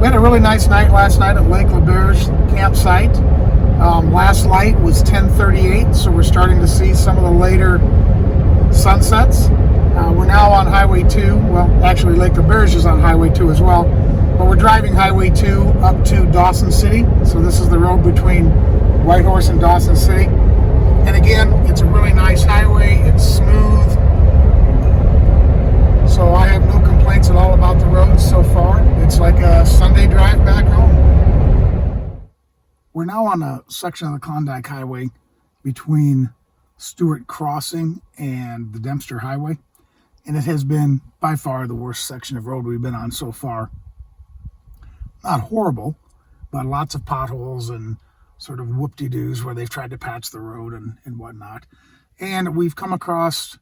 We had a really nice night last night at Lake LeBear's campsite. Last light was 10:38, so we're starting to see some of the later sunsets. We're now on Highway 2. Well, actually, Lake LeBear's is on Highway 2 as well. But we're driving Highway 2 up to Dawson City. So this is the road between Whitehorse and Dawson City. And again, it's a really nice highway. It's smooth. So I have no complaints at all about the roads so far. It's like a Sunday drive back home. We're now on a section of the Klondike Highway between Stewart Crossing and the Dempster Highway. And it has been by far the worst section of road we've been on so far. Not horrible, but lots of potholes and sort of whoop-de-doos where they've tried to patch the road and whatnot. And we've come across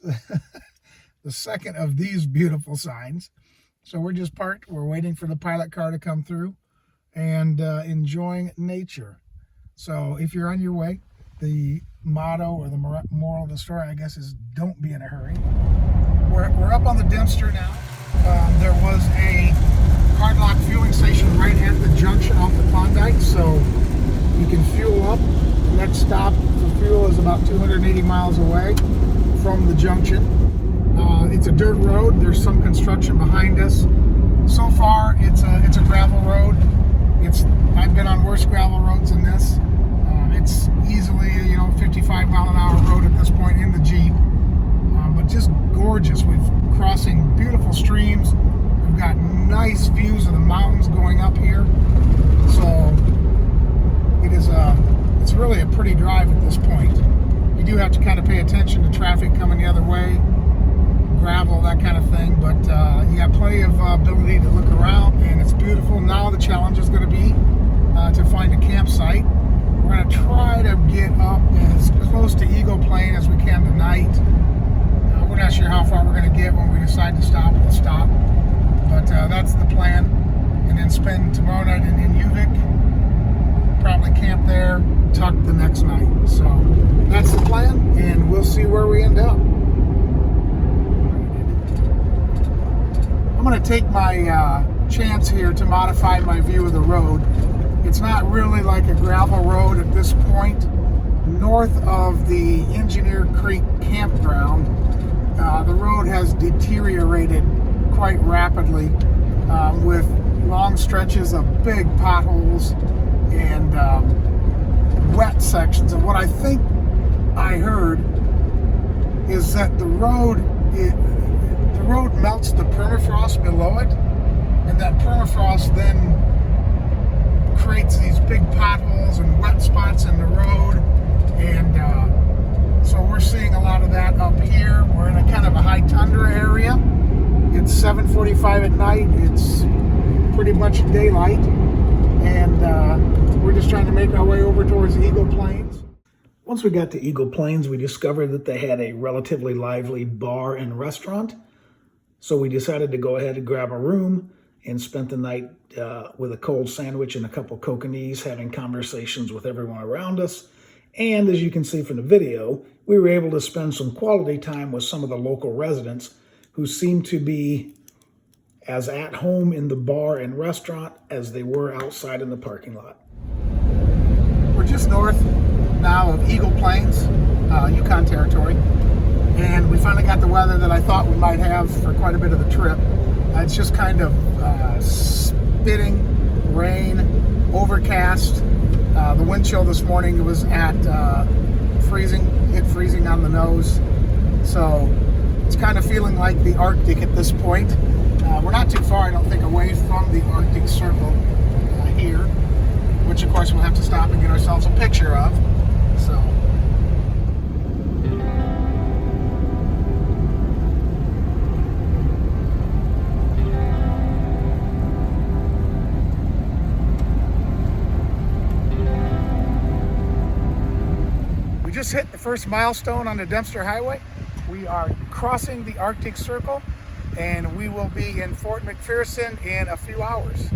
the second of these beautiful signs. So we're just parked. We're waiting for the pilot car to come through and enjoying nature. So if you're on your way, the motto or the moral of the story, I guess, is don't be in a hurry. We're up on the Dempster now. There was a hardlock fueling station right at the junction off the Klondike, so you can fuel up. The next stop for fuel is about 280 miles away from the junction. It's a dirt road. There's some construction behind us. So far, it's a gravel road. I've been on worse gravel roads than this. It's easily a 55 mile an hour road at this point in the Jeep, but just gorgeous. We're crossing beautiful streams. We've got nice views of the mountains going up here. So it's really a pretty drive at this point. You do have to kind of pay attention to traffic coming the other way, gravel, that kind of thing, but you got plenty of ability to look around, and it's beautiful. Now the challenge is going to be to find a campsite. We're going to try to get up as close to Eagle Plain as we can tonight. We're not sure how far we're going to get. When we decide to stop, we'll stop. But that's the plan. And then spend tomorrow night in Inuvik. Probably camp there, tuck the next night. So that's the plan, and we'll see where we end up. I'm going to take my chance here to modify my view of the road. It's not really like a gravel road at this point. North of the Engineer Creek campground, the road has deteriorated quite rapidly with long stretches of big potholes and wet sections. And what I think I heard is that the road melts the permafrost below it, and that permafrost then creates these big potholes and wet spots in the road. And so we're seeing a lot of that up here. We're in a kind of a high tundra area. It's 7:45 at night. It's pretty much daylight, and we're just trying to make our way over towards Eagle Plains. Once we got to Eagle Plains, we discovered that they had a relatively lively bar and restaurant. So we decided to go ahead and grab a room and spent the night with a cold sandwich and a couple kokanee, having conversations with everyone around us. And as you can see from the video, we were able to spend some quality time with some of the local residents who seemed to be as at home in the bar and restaurant as they were outside in the parking lot. We're just north now of Eagle Plains, Yukon territory. And we finally got the weather that I thought we might have for quite a bit of the trip. It's just kind of spitting rain, overcast. The wind chill this morning was at freezing, hit freezing on the nose. So it's kind of feeling like the Arctic at this point. We're not too far, I don't think, away from the Arctic Circle here, which of course we'll have to stop and get ourselves a picture of. So. We just hit the first milestone on the Dempster Highway. We are crossing the Arctic Circle, and we will be in Fort McPherson in a few hours.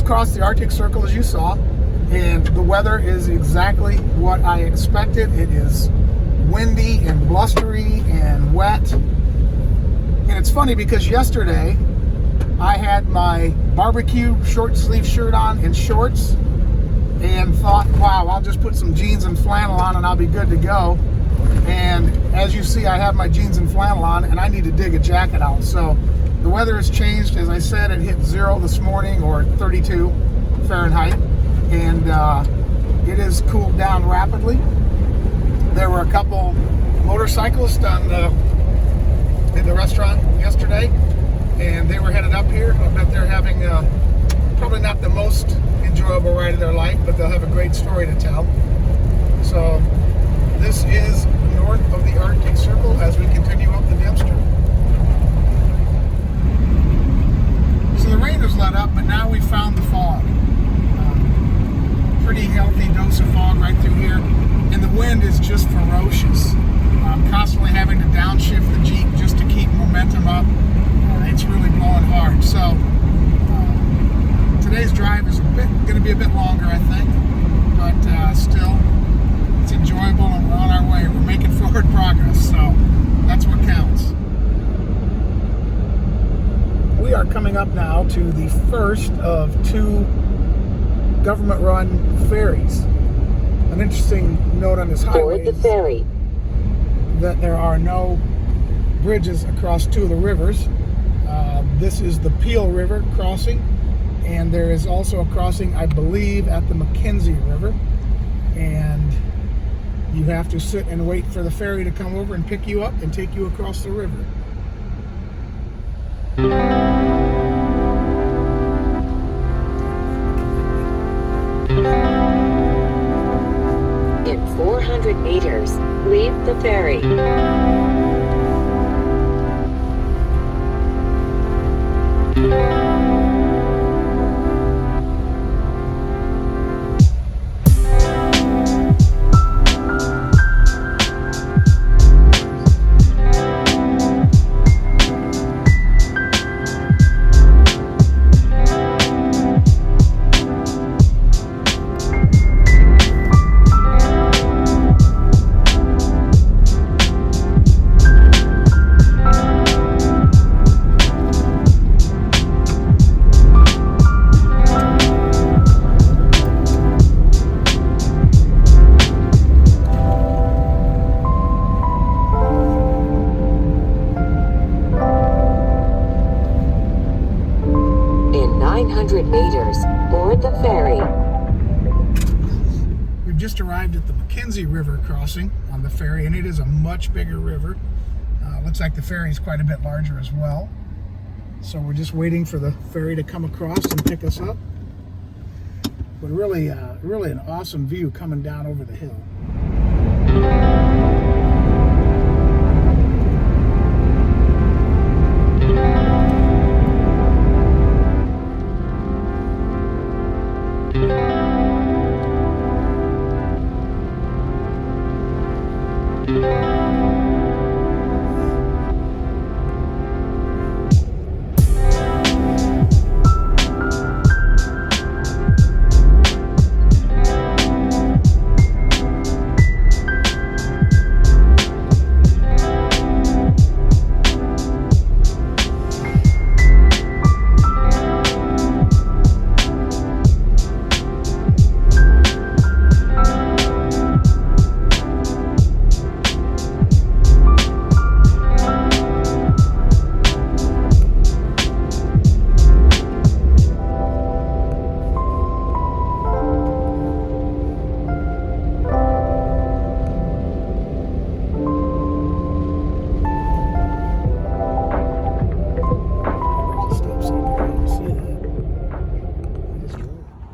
across the Arctic Circle, as you saw, and the weather is exactly what I expected. It is windy and blustery and wet. And it's funny because yesterday I had my barbecue short sleeve shirt on and shorts and thought, wow, I'll just put some jeans and flannel on and I'll be good to go. And as you see, I have my jeans and flannel on and I need to dig a jacket out. So the weather has changed. As I said, it hit 0 this morning, or 32 Fahrenheit, and it has cooled down rapidly. There were a couple motorcyclists in the restaurant yesterday, and they were headed up here. I bet they're having probably not the most enjoyable ride of their life, but they'll have a great story to tell. So this is north of the Arctic Circle as we continue up the Dempster. So the rain has let up, but now we found the fog. Pretty healthy dose of fog right through here, and the wind is just ferocious. I'm constantly having to downshift the Jeep just to keep momentum up. It's really blowing hard. So today's drive is going to be a bit longer, I think, but still, it's enjoyable, and we're on our way. We're making forward progress, so that's what counts. We are coming up now to the first of 2 government-run ferries. An interesting note on this highway Board the ferry. That there are no bridges across 2 of the rivers. This is the Peel River crossing, and there is also a crossing, I believe, at the Mackenzie River, and you have to sit and wait for the ferry to come over and pick you up and take you across the river. In 400 meters, leave the ferry. Just arrived at the Mackenzie River crossing on the ferry, and it is a much bigger river. Looks like the ferry is quite a bit larger as well. So we're just waiting for the ferry to come across and pick us up. But really an awesome view coming down over the hill.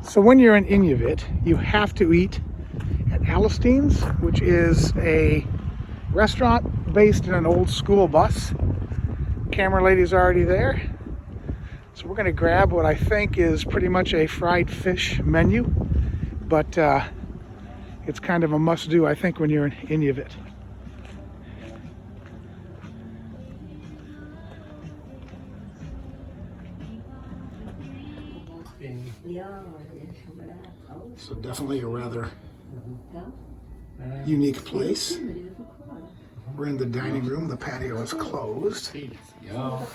So when you're in Inuvit, you have to eat at Alistine's, which is a restaurant based in an old school bus. Camera lady's already there. So we're gonna grab what I think is pretty much a fried fish menu, but it's kind of a must-do, I think, when you're in Inuvit. Ja, So definitely a rather unique place. We're in the dining room. The patio is closed. So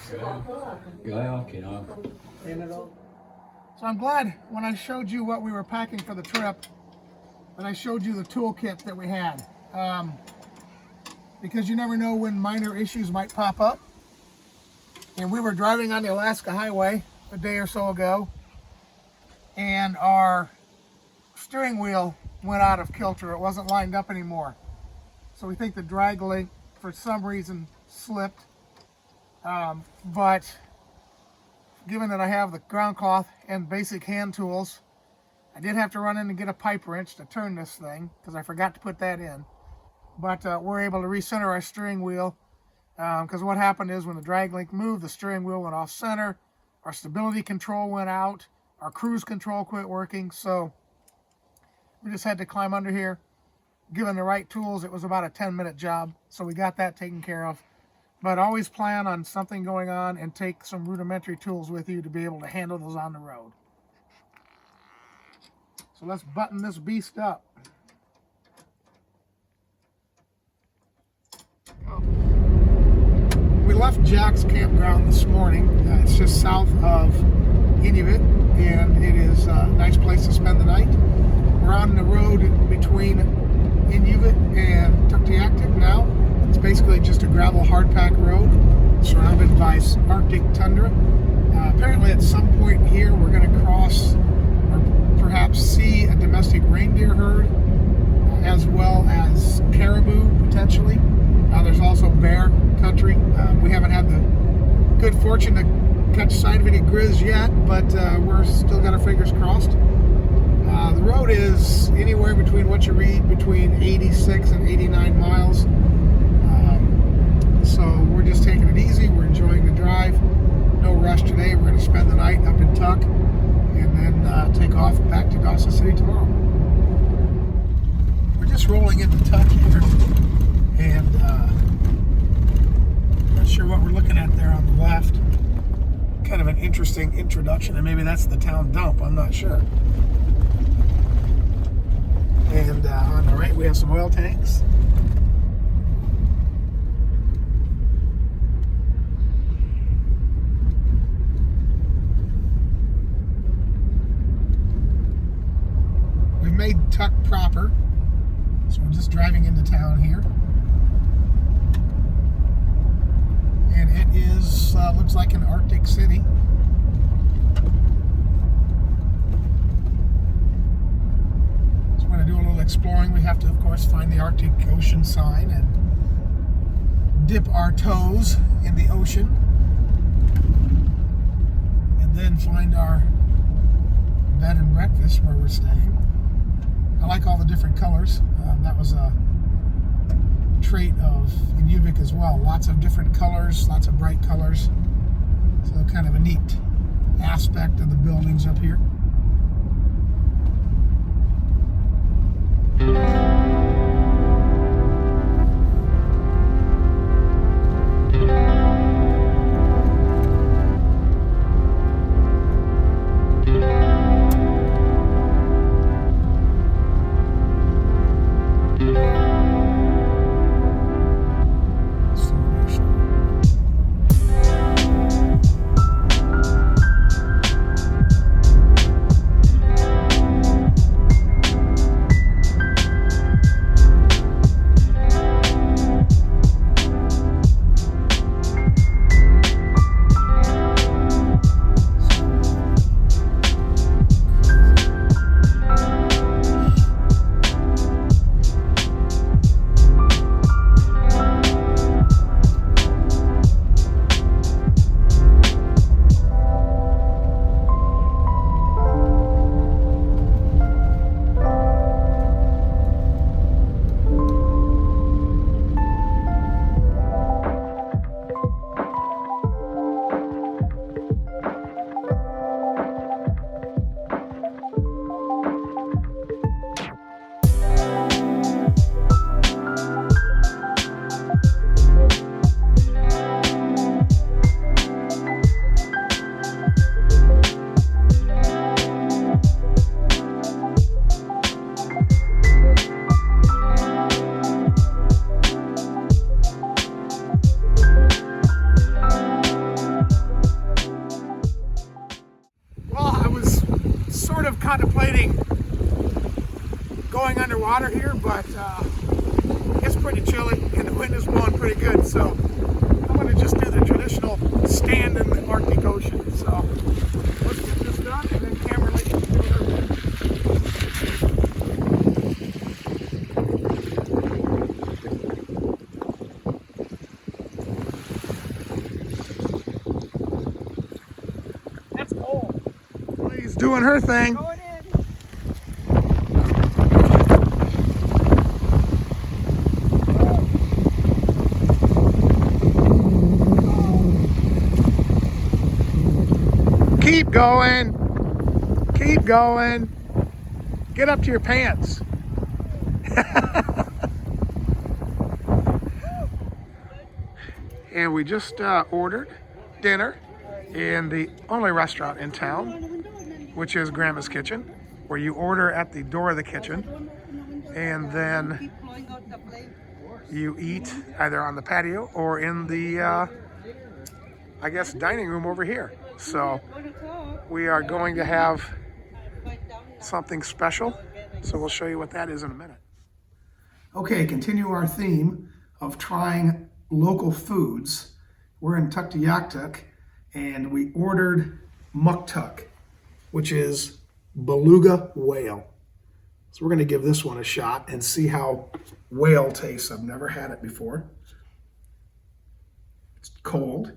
I'm glad when I showed you what we were packing for the trip that I showed you the toolkit that we had. Because you never know when minor issues might pop up. And we were driving on the Alaska Highway a day or so ago, and our steering wheel went out of kilter. It wasn't lined up anymore. So we think the drag link for some reason slipped. But given that I have the ground cloth and basic hand tools, I did have to run in and get a pipe wrench to turn this thing because I forgot to put that in. But we're able to recenter our steering wheel because what happened is when the drag link moved, the steering wheel went off center, our stability control went out, our cruise control quit working, so we just had to climb under here. Given the right tools, it was about a 10-minute job, so we got that taken care of. But always plan on something going on and take some rudimentary tools with you to be able to handle those on the road. So let's button this beast up. We left Jack's campground this morning. It's just south of Inuvit, and it is a nice place to spend the night. We're on the road between Inuvit and Tuktoyaktuk now. It's basically just a gravel hardpack road surrounded by Arctic tundra. Apparently at some point here we're going to cross or perhaps see a domestic reindeer herd as well as caribou potentially. There's also bear country. We haven't had the good fortune to catch sight of any grizz yet, but we're still got our fingers crossed. The road is anywhere between what you read between 86 and 89 miles. So we're just taking it easy. We're enjoying the drive. No rush today. We're going to spend the night up in Tuk and then take off back to Dawson City tomorrow. We're just rolling into Tuk here, and not sure what we're looking at there on the left. Kind of an interesting introduction, and maybe that's the town dump. I'm not sure. And on the right we have some oil tanks. We've made Tuk proper, so we're just driving into town here. And it is, looks like an Arctic city. So we're going to do a little exploring. We have to, of course, find the Arctic Ocean sign and dip our toes in the ocean. And then find our bed and breakfast where we're staying. I like all the different colors. That was a trait of Inuvik as well. Lots of different colors, lots of bright colors. So kind of a neat aspect of the buildings up here. It's pretty chilly and the wind is blowing pretty good, so I'm going to just do the traditional stand in the Arctic Ocean. So let's get this done and then Cameron can do her bit. That's cold. She's doing her thing. Going in. Keep going. Keep going. Get up to your pants. And we just ordered dinner in the only restaurant in town, which is Grandma's Kitchen, where you order at the door of the kitchen and then you eat either on the patio or in the, I guess, dining room over here. So we are going to have something special. So we'll show you what that is in a minute. Okay, continue our theme of trying local foods. We're in Tuktoyaktuk and we ordered muktuk, which is beluga whale. So we're going to give this one a shot and see how whale tastes. I've never had it before. It's cold.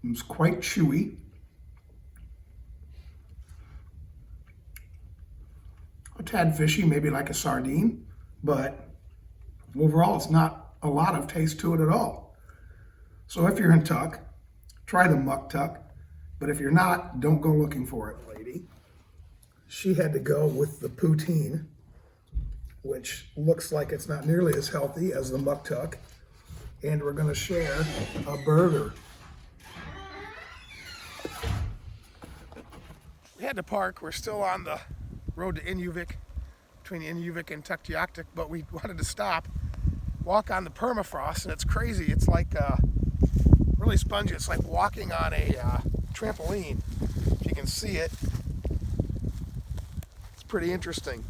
It's quite chewy. A tad fishy, maybe like a sardine, but overall it's not a lot of taste to it at all. So if you're in Tuk, try the muktuk, but if you're not, don't go looking for it, lady. She had to go with the poutine, which looks like it's not nearly as healthy as the muktuk, and we're going to share a burger. We had to park. We're still on the road to Inuvik, between Inuvik and Tuktoyaktuk, but we wanted to stop, walk on the permafrost, and it's crazy. It's like really spongy. It's like walking on a trampoline. If you can see it, it's pretty interesting.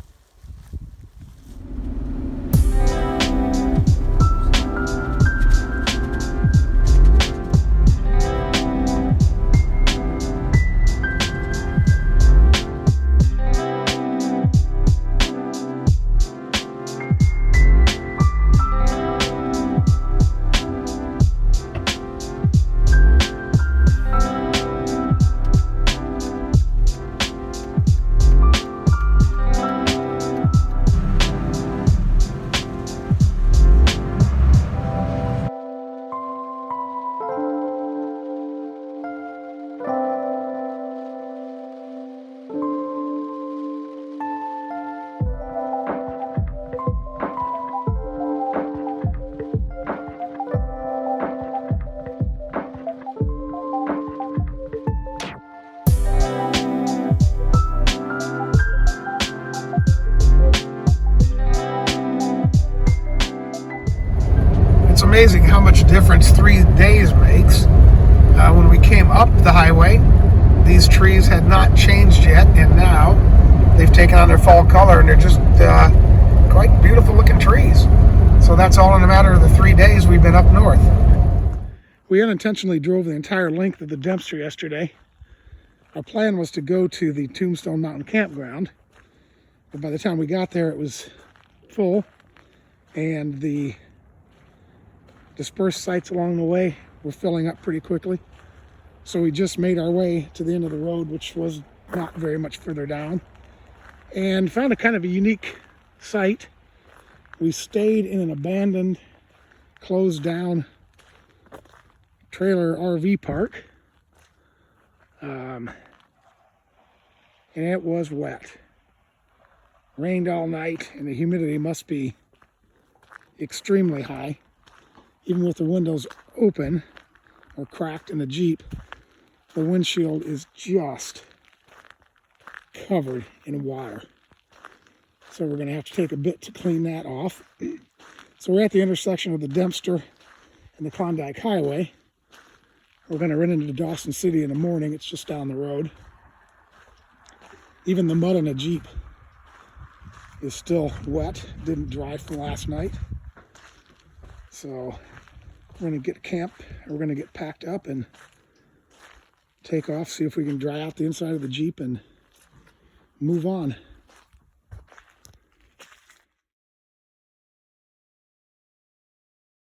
Amazing how much difference 3 days makes. When we came up the highway, these trees had not changed yet, and now they've taken on their fall color and they're just quite beautiful looking trees. So that's all in a matter of the 3 days we've been up north. We unintentionally drove the entire length of the Dempster yesterday. Our plan was to go to the Tombstone Mountain Campground, but by the time we got there it was full, and the dispersed sites along the way were filling up pretty quickly. So we just made our way to the end of the road, which was not very much further down, and found a kind of a unique site. We stayed in an abandoned, closed down trailer RV park, and it was wet. Rained all night, and the humidity must be extremely high. Even with the windows open or cracked in the Jeep, the windshield is just covered in water. So we're going to have to take a bit to clean that off. So we're at the intersection of the Dempster and the Klondike Highway. We're going to run into Dawson City in the morning. It's just down the road. Even the mud on a Jeep is still wet, didn't dry from last night. So we're gonna get camped, we're gonna get packed up and take off, see if we can dry out the inside of the Jeep and move on.